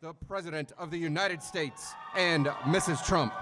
the President of the United States and Mrs. Trump.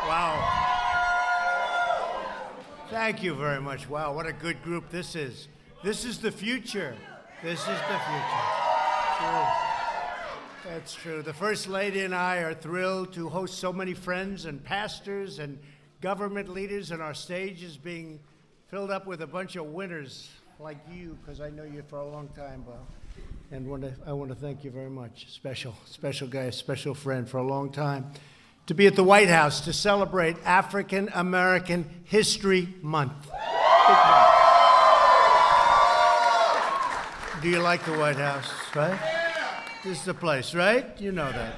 Wow. Thank you very much. Wow, what a good group this is. This is the future. This is the future. True. That's true. The First Lady and I are thrilled to host so many friends and pastors and government leaders, and our stage is being filled up with a bunch of winners like you, because I know you for a long time, Bob. And I want to thank you very much. Special guy, special friend for a long time. To be at the White House to celebrate African American History Month. Do you like the White House, right? This is the place, right? You know that.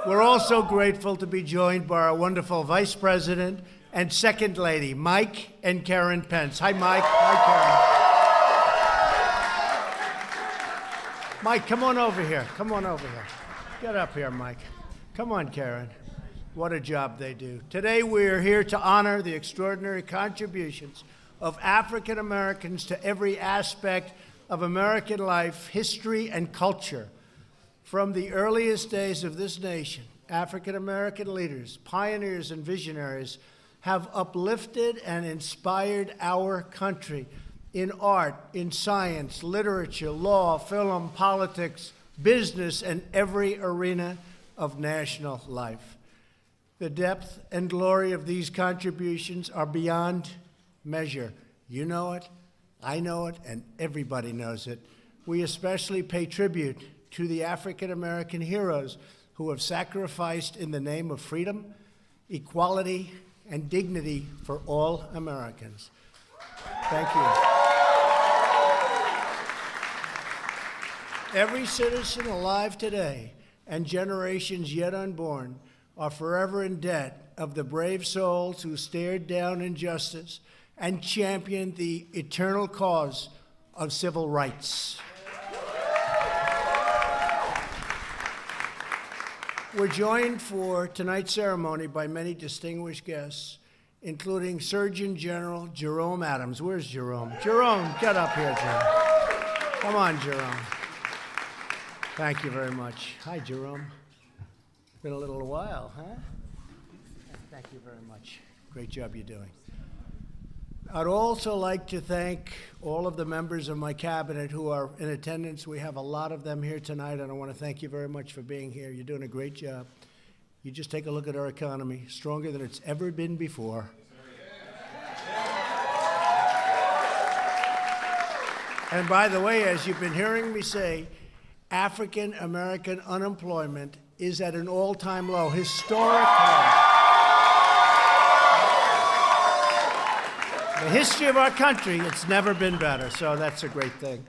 We're also grateful to be joined by our wonderful Vice President and Second Lady, Mike and Karen Pence. Hi, Mike. Hi, Karen. Mike, come on over here. Come on over here. Get up here, Mike. Come on, Karen. What a job they do. Today we're here to honor the extraordinary contributions of African Americans to every aspect of American life, history, and culture. From the earliest days of this nation, African American leaders, pioneers, and visionaries have uplifted and inspired our country in art, in science, literature, law, film, politics, business, and every arena of national life. The depth and glory of these contributions are beyond measure. You know it, I know it, and everybody knows it. We especially pay tribute to the African American heroes who have sacrificed in the name of freedom, equality, and dignity for all Americans. Thank you. Every citizen alive today and generations yet unborn are forever in debt of the brave souls who stared down injustice and championed the eternal cause of civil rights. We're joined for tonight's ceremony by many distinguished guests, including Surgeon General Jerome Adams. Where's Jerome? Jerome, get up here, Jerome. Come on, Jerome. Thank you very much. Hi, Jerome. Been a little while, huh? Thank you very much. Great job you're doing. I'd also like to thank all of the members of my cabinet who are in attendance. We have a lot of them here tonight, and I want to thank you very much for being here. You're doing a great job. You just take a look at our economy, stronger than it's ever been before. And by the way, as you've been hearing me say, African American unemployment is at an all-time low, historic low. The history of our country, it's never been better, so that's a great thing.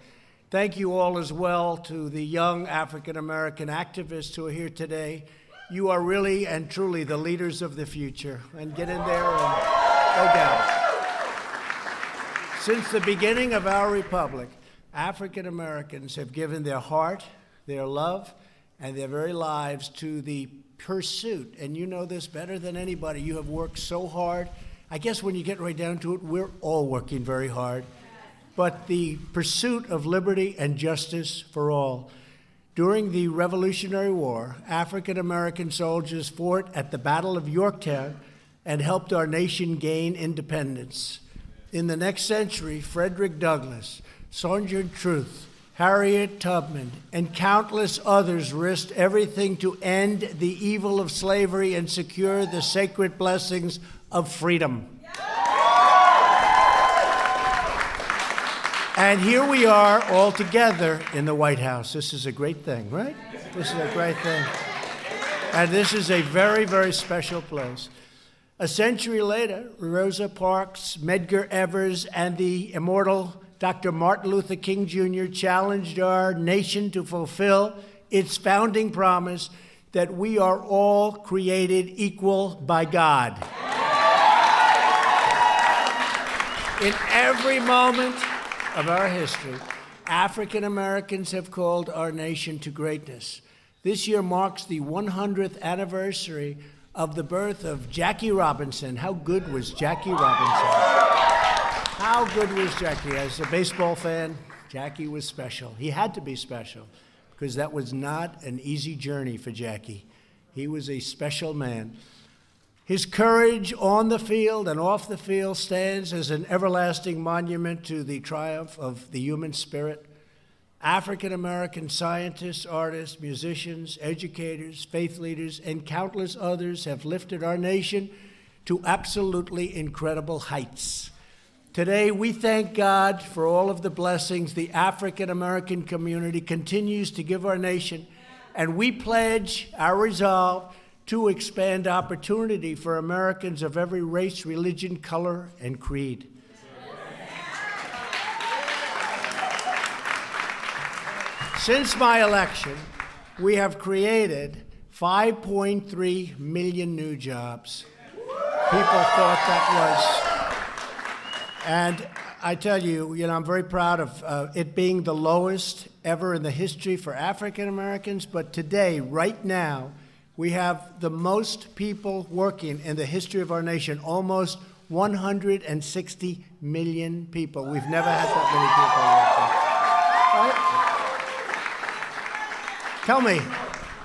Thank you all as well to the young African American activists who are here today. You are really and truly the leaders of the future, and get in there and go down. Since the beginning of our republic, African Americans have given their heart, their love, and their very lives to the pursuit. And you know this better than anybody. You have worked so hard. I guess when you get right down to it, we're all working very hard. But the pursuit of liberty and justice for all. During the Revolutionary War, African American soldiers fought at the Battle of Yorktown and helped our nation gain independence. In the next century, Frederick Douglass, Sojourner Truth, Harriet Tubman, and countless others risked everything to end the evil of slavery and secure the sacred blessings of freedom. And here we are all together in the White House. This is a great thing, right? This is a great thing. And this is a very, very special place. A century later, Rosa Parks, Medgar Evers, and the immortal Dr. Martin Luther King Jr. challenged our nation to fulfill its founding promise that we are all created equal by God. In every moment of our history, African Americans have called our nation to greatness. This year marks the 100th anniversary of the birth of Jackie Robinson. How good was Jackie Robinson? How good was Jackie? As a baseball fan, Jackie was special. He had to be special because that was not an easy journey for Jackie. He was a special man. His courage on the field and off the field stands as an everlasting monument to the triumph of the human spirit. African-American scientists, artists, musicians, educators, faith leaders, and countless others have lifted our nation to absolutely incredible heights. Today, we thank God for all of the blessings the African-American community continues to give our nation, and we pledge our resolve to expand opportunity for Americans of every race, religion, color, and creed. Since my election, we have created 5.3 million new jobs. People thought that was, and I tell you, I'm very proud of it being the lowest ever in the history for African Americans, but today, right now, we have the most people working in the history of our nation, almost 160 million people. We've never had that many people working. Right? Tell me,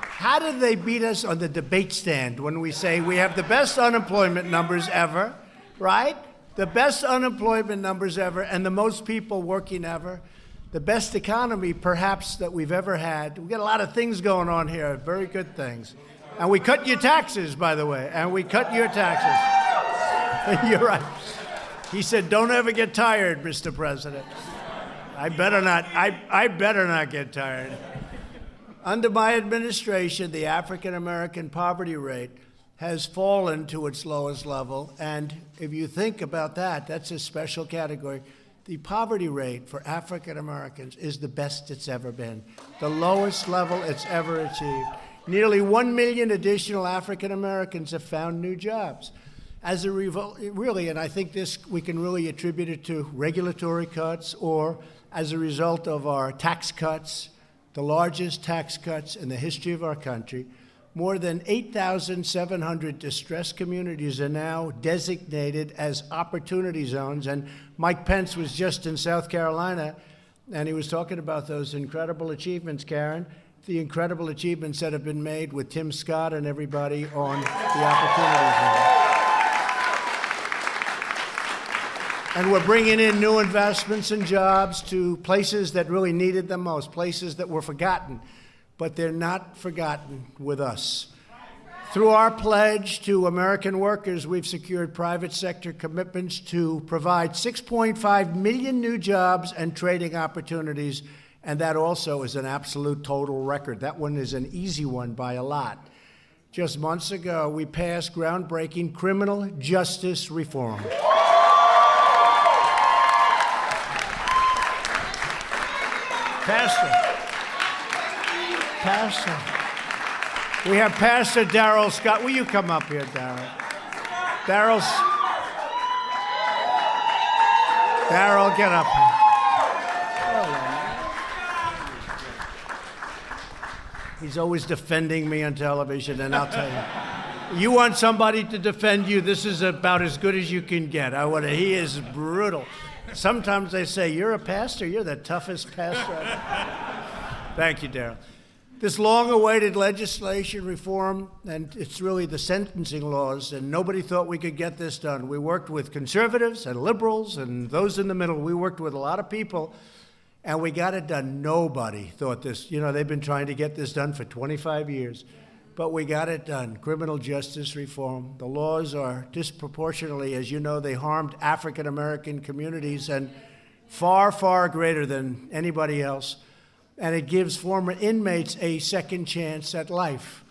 how did they beat us on the debate stand when we say we have the best unemployment numbers ever, right? The best unemployment numbers ever and the most people working ever. The best economy, perhaps, that we've ever had. We've got a lot of things going on here, very good things. And we cut your taxes, by the way, and we cut your taxes. You're right. He said, don't ever get tired, Mr. President. I better not get tired. Under my administration, the African-American poverty rate has fallen to its lowest level. And if you think about that, that's a special category. The poverty rate for African Americans is the best it's ever been, the lowest level it's ever achieved. Nearly 1 million additional African Americans have found new jobs. As a really, and I think this we can really attribute it to regulatory cuts or as a result of our tax cuts, the largest tax cuts in the history of our country. More than 8,700 distressed communities are now designated as opportunity zones. And Mike Pence was just in South Carolina, and he was talking about those incredible achievements, Karen, the incredible achievements that have been made with Tim Scott and everybody on the opportunity zone. And we're bringing in new investments and jobs to places that really needed them most, places that were forgotten. But they're not forgotten with us. Through our pledge to American workers, we've secured private sector commitments to provide 6.5 million new jobs and trading opportunities, and that also is an absolute total record. That one is an easy one by a lot. Just months ago, we passed groundbreaking criminal justice reform. Pastor. We have Pastor Darrell Scott. Will you come up here, Darrell? Darrell, get up here. He's always defending me on television, and I'll tell you, you want somebody to defend you, this is about as good as you can get. He is brutal. Sometimes they say, you're a pastor, you're the toughest pastor. Thank you, Darrell. This long-awaited legislation reform, and it's really the sentencing laws, and nobody thought we could get this done. We worked with conservatives and liberals and those in the middle. We worked with a lot of people, and we got it done. Nobody thought this. They've been trying to get this done for 25 years, but we got it done. Criminal justice reform. The laws are disproportionately, as you know, they harmed African-American communities and far, far greater than anybody else. And it gives former inmates a second chance at life.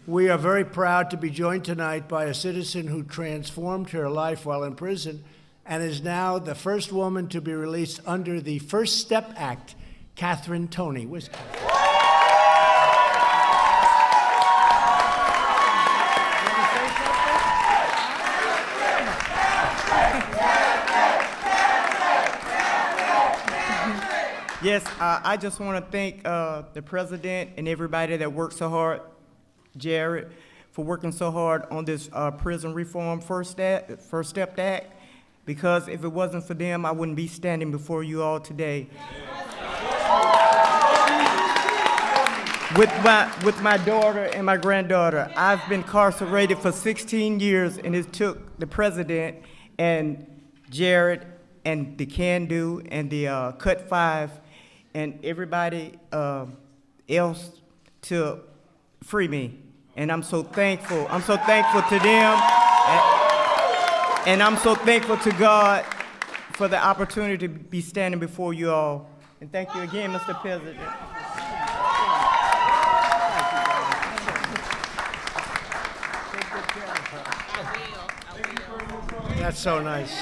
We are very proud to be joined tonight by a citizen who transformed her life while in prison and is now the first woman to be released under the First Step Act, Catherine Toney. Where's Catherine? Yes, I just want to thank the president and everybody that worked so hard, Jared, for working so hard on this prison reform First Step Act, because if it wasn't for them, I wouldn't be standing before you all today. With my daughter and my granddaughter, I've been incarcerated for 16 years, and it took the president and Jared and the Can Do and the Cut 5 and everybody else to free me. And I'm so thankful. I'm so thankful to them. And I'm so thankful to God for the opportunity to be standing before you all. And thank you again, Mr. President. That's so nice.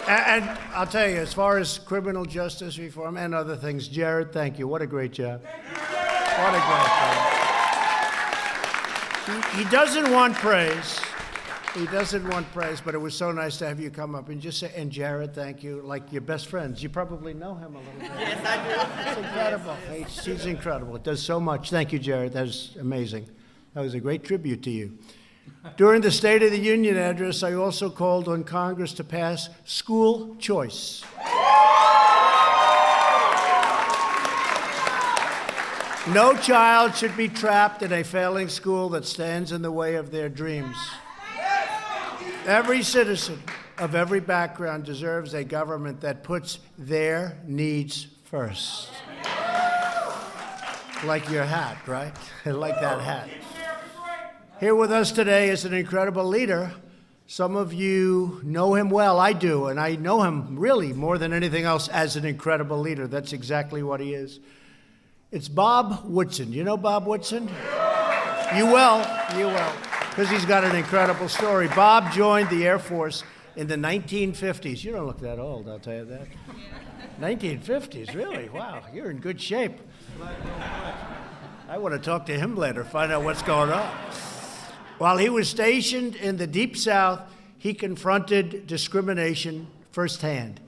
And I'll tell you, as far as criminal justice reform and other things, Jared, thank you. What a great job. What a great job. He doesn't want praise. He doesn't want praise, but it was so nice to have you come up and just say, and Jared, thank you, like your best friends. You probably know him a little bit. Yes, I do. It's incredible. He's incredible. It does so much. Thank you, Jared. That was amazing. That was a great tribute to you. During the State of the Union address, I also called on Congress to pass school choice. No child should be trapped in a failing school that stands in the way of their dreams. Every citizen of every background deserves a government that puts their needs first. Like your hat, right? I like that hat. Here with us today is an incredible leader. Some of you know him well. I do, and I know him really more than anything else as an incredible leader. That's exactly what he is. It's Bob Woodson. You know Bob Woodson? You will, because he's got an incredible story. Bob joined the Air Force in the 1950s. You don't look that old, I'll tell you that. 1950s, really? Wow, you're in good shape. I want to talk to him later, find out what's going on. While he was stationed in the Deep South, he confronted discrimination firsthand.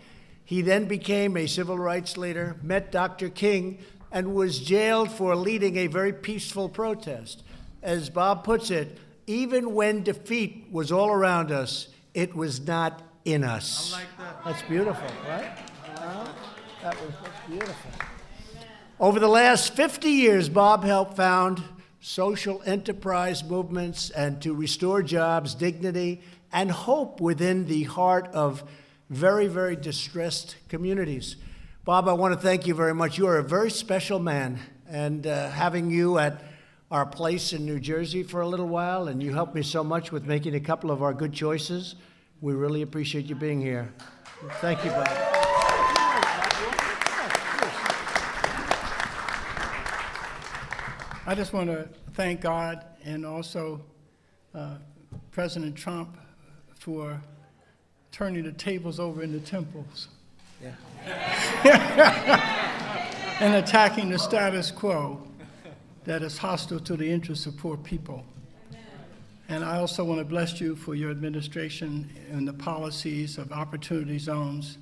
He then became a civil rights leader, met Dr. King, and was jailed for leading a very peaceful protest. As Bob puts it, even when defeat was all around us, it was not in us. I like that. That's beautiful, right? That's beautiful. Over the last 50 years, Bob helped found social enterprise movements and to restore jobs, dignity, and hope within the heart of very, very distressed communities. Bob, I want to thank you very much. You are a very special man, and having you at our place in New Jersey for a little while, and you helped me so much with making a couple of our good choices. We really appreciate you being here. Thank you, Bob. I just want to thank God and also President Trump for turning the tables over in the temples. Yeah. And attacking the status quo that is hostile to the interests of poor people. And I also want to bless you for your administration and the policies of opportunity zones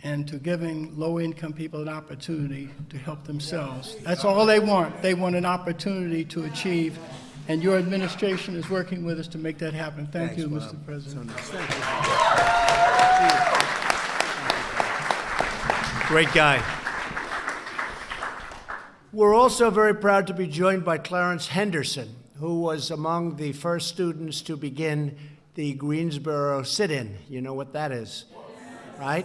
and to giving low-income people an opportunity to help themselves. That's all they want. They want an opportunity to achieve, and your administration is working with us to make that happen. Thank you, Mr. President. Great guy. We're also very proud to be joined by Clarence Henderson, who was among the first students to begin the Greensboro sit-in. You know what that is, right?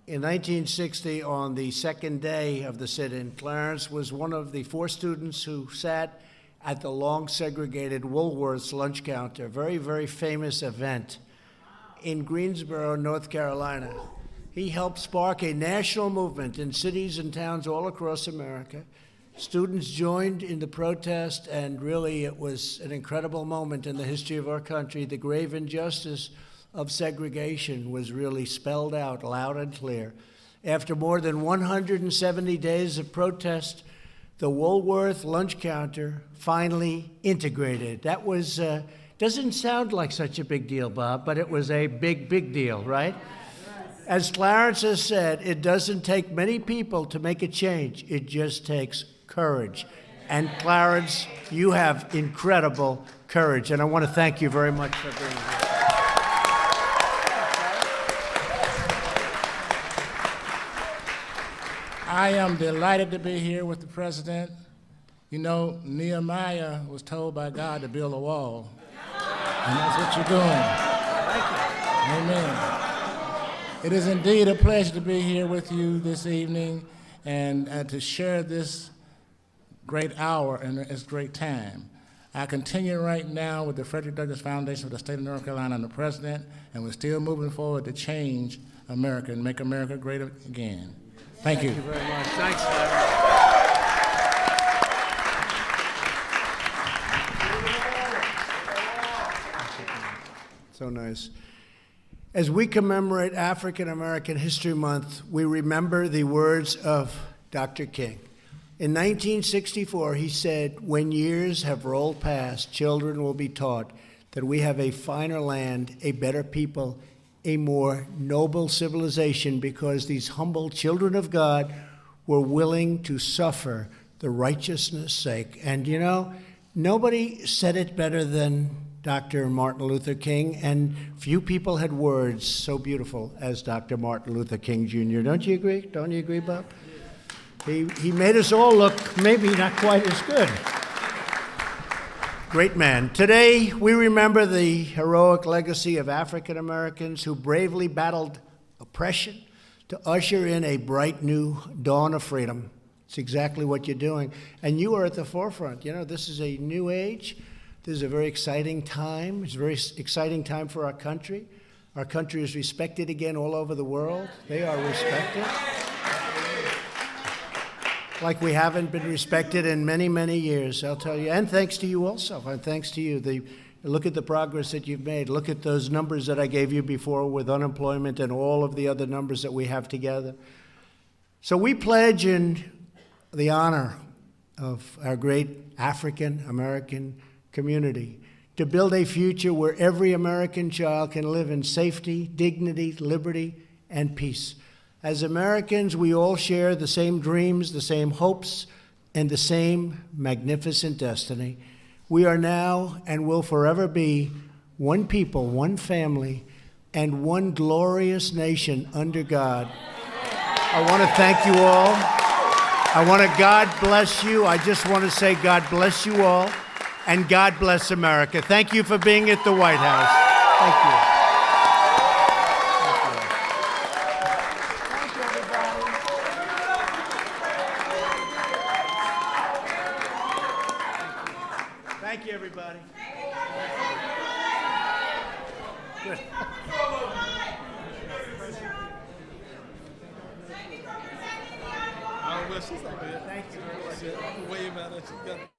In 1960, on the second day of the sit-in, Clarence was one of the 4 students who sat at the long segregated Woolworth's lunch counter, very, very famous event in Greensboro, North Carolina. He helped spark a national movement in cities and towns all across America. Students joined in the protest, and really it was an incredible moment in the history of our country. The grave injustice of segregation was really spelled out loud and clear. After more than 170 days of protest, the Woolworth lunch counter finally integrated. That was, doesn't sound like such a big deal, Bob, but it was a big, big deal, right? As Clarence has said, it doesn't take many people to make a change. It just takes courage. And Clarence, you have incredible courage, and I want to thank you very much for being here. I am delighted to be here with the president. You know, Nehemiah was told by God to build a wall, and that's what you're doing. Amen. It is indeed a pleasure to be here with you this evening and to share this great hour and this great time. I continue right now with the Frederick Douglass Foundation for the State of North Carolina and the President, and we're still moving forward to change America and make America great again. Thank you. Thank you very much. Thanks, Larry. So nice. As we commemorate African American History Month, we remember the words of Dr. King. In 1964, he said, "When years have rolled past, children will be taught that we have a finer land, a better people, a more noble civilization, because these humble children of God were willing to suffer the righteousness' sake." And you know, nobody said it better than Dr. Martin Luther King, and few people had words so beautiful as Dr. Martin Luther King Jr. Don't you agree? Don't you agree, Bob? He made us all look maybe not quite as good. Great man. Today, we remember the heroic legacy of African Americans who bravely battled oppression to usher in a bright new dawn of freedom. It's exactly what you're doing. And you are at the forefront. You know, this is a new age. This is a very exciting time. It's a very exciting time for our country. Our country is respected again all over the world. They are respected like we haven't been respected in many, many years, I'll tell you. And thanks to you also, and thanks to you. Look at the progress that you've made. Look at those numbers that I gave you before with unemployment and all of the other numbers that we have together. So we pledge in the honor of our great African American community to build a future where every American child can live in safety, dignity, liberty, and peace. As Americans, we all share the same dreams, the same hopes, and the same magnificent destiny. We are now and will forever be one people, one family, and one glorious nation under God. I want to thank you all. I want to God bless you. I just want to say God bless you all, and God bless America. Thank you for being at the White House. Thank you. Thank you, everybody. Good. Thank you. Wave at us.